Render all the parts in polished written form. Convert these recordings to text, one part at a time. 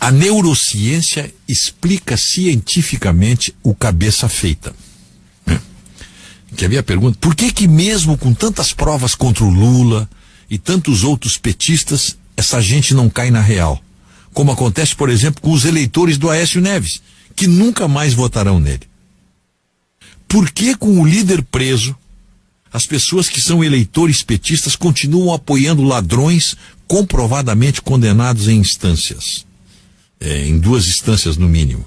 A neurociência explica cientificamente o cabeça feita. Quer ver a pergunta? Por que mesmo com tantas provas contra o Lula e tantos outros petistas, essa gente não cai na real? Como acontece, por exemplo, com os eleitores do Aécio Neves, que nunca mais votarão nele. Por que com o líder preso, as pessoas que são eleitores petistas continuam apoiando ladrões comprovadamente condenados em instâncias? Em 2 instâncias no mínimo.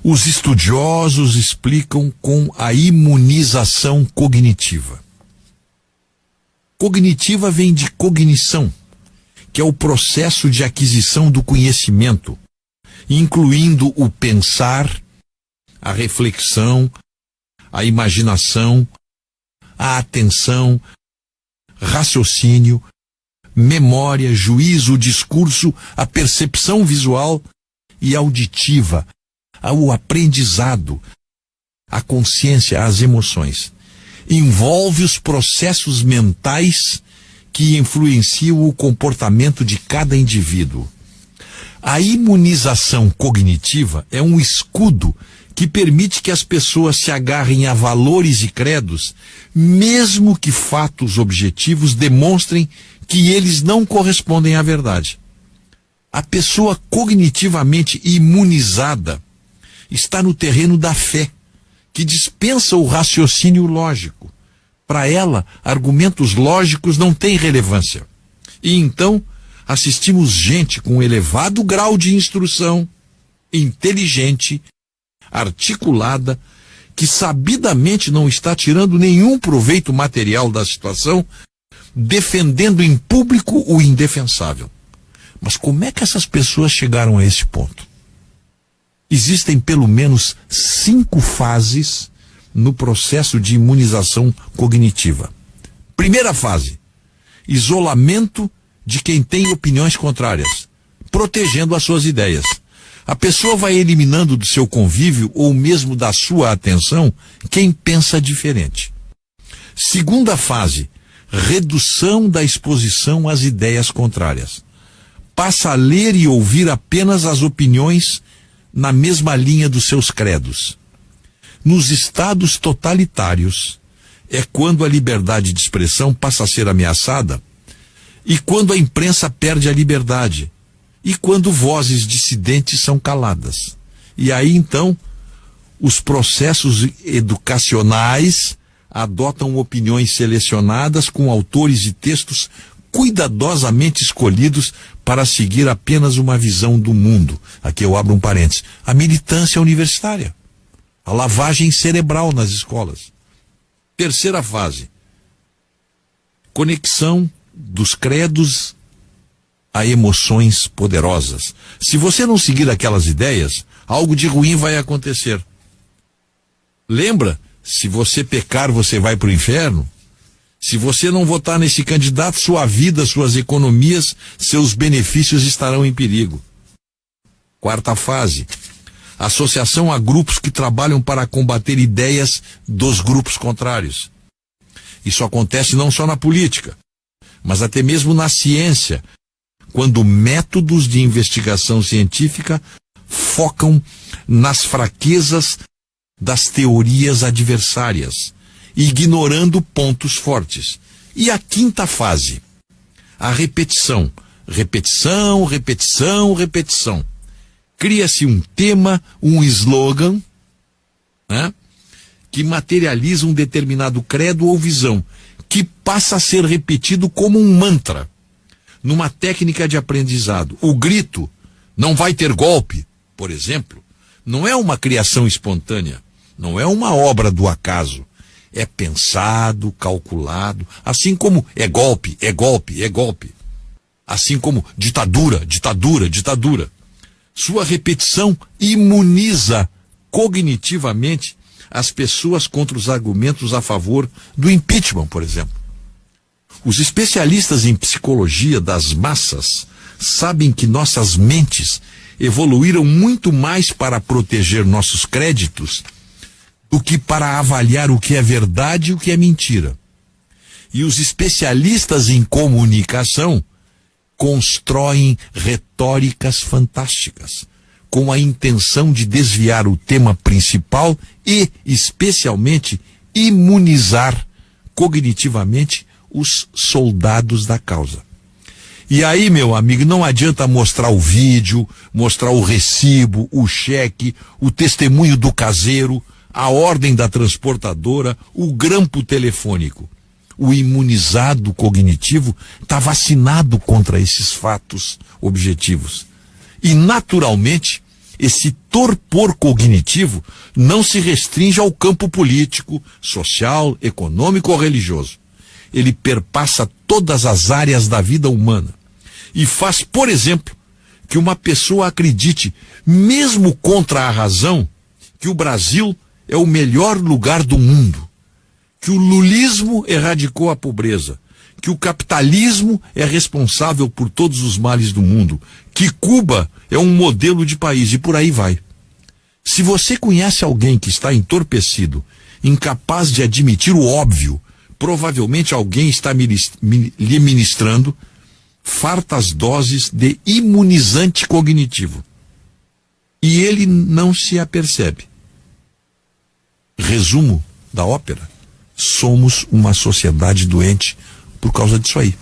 Os estudiosos explicam com a imunização cognitiva. Cognitiva vem de cognição, que é o processo de aquisição do conhecimento, incluindo o pensar, a reflexão, a imaginação, a atenção, raciocínio, memória, juízo, discurso, a percepção visual e auditiva, o aprendizado, a consciência, as emoções. Envolve os processos mentais que influenciam o comportamento de cada indivíduo. A imunização cognitiva é um escudo que permite que as pessoas se agarrem a valores e credos, mesmo que fatos objetivos demonstrem que eles não correspondem à verdade. A pessoa cognitivamente imunizada está no terreno da fé, que dispensa o raciocínio lógico. Para ela, argumentos lógicos não têm relevância. E então, assistimos gente com elevado grau de instrução, inteligente, articulada, que sabidamente não está tirando nenhum proveito material da situação, defendendo em público o indefensável. Mas como é que essas pessoas chegaram a esse ponto? Existem pelo menos 5 fases no processo de imunização cognitiva. Primeira fase: isolamento de quem tem opiniões contrárias, protegendo as suas ideias. A pessoa vai eliminando do seu convívio ou mesmo da sua atenção quem pensa diferente. Segunda fase: redução da exposição às ideias contrárias. Passa a ler e ouvir apenas as opiniões na mesma linha dos seus credos. Nos estados totalitários, é quando a liberdade de expressão passa a ser ameaçada e quando a imprensa perde a liberdade e quando vozes dissidentes são caladas. E aí, então, os processos educacionais adotam opiniões selecionadas com autores e textos cuidadosamente escolhidos para seguir apenas uma visão do mundo. Aqui eu abro um parênteses. A militância universitária. A lavagem cerebral nas escolas. Terceira fase: conexão dos credos a emoções poderosas. Se você não seguir aquelas ideias, algo de ruim vai acontecer. Lembra? Se você pecar, você vai para o inferno. Se você não votar nesse candidato, sua vida, suas economias, seus benefícios estarão em perigo. Quarta fase: associação a grupos que trabalham para combater ideias dos grupos contrários. Isso acontece não só na política, mas até mesmo na ciência, quando métodos de investigação científica focam nas fraquezas das teorias adversárias, ignorando pontos fortes. E a quinta fase: a repetição. Repetição, repetição, repetição. Cria-se um tema, um slogan, né, que materializa um determinado credo ou visão, que passa a ser repetido como um mantra, numa técnica de aprendizado. O grito "não vai ter golpe", por exemplo, não é uma criação espontânea, não é uma obra do acaso. É pensado, calculado, assim como é golpe, é golpe, é golpe. Assim como ditadura, ditadura, ditadura. Sua repetição imuniza cognitivamente as pessoas contra os argumentos a favor do impeachment, por exemplo. Os especialistas em psicologia das massas sabem que nossas mentes evoluíram muito mais para proteger nossos créditos do que para avaliar o que é verdade e o que é mentira. E os especialistas em comunicação constroem retóricas fantásticas, com a intenção de desviar o tema principal e, especialmente, imunizar cognitivamente os soldados da causa. E aí, meu amigo, não adianta mostrar o vídeo, mostrar o recibo, o cheque, o testemunho do caseiro, a ordem da transportadora, o grampo telefônico. O imunizado cognitivo está vacinado contra esses fatos objetivos. E, naturalmente, esse torpor cognitivo não se restringe ao campo político, social, econômico ou religioso. Ele perpassa todas as áreas da vida humana e faz, por exemplo, que uma pessoa acredite, mesmo contra a razão, que o Brasil é o melhor lugar do mundo, que o lulismo erradicou a pobreza, que o capitalismo é responsável por todos os males do mundo, que Cuba é um modelo de país, e por aí vai. Se você conhece alguém que está entorpecido, incapaz de admitir o óbvio, provavelmente alguém está lhe ministrando fartas doses de imunizante cognitivo. E ele não se apercebe. Resumo da ópera: somos uma sociedade doente por causa disso aí.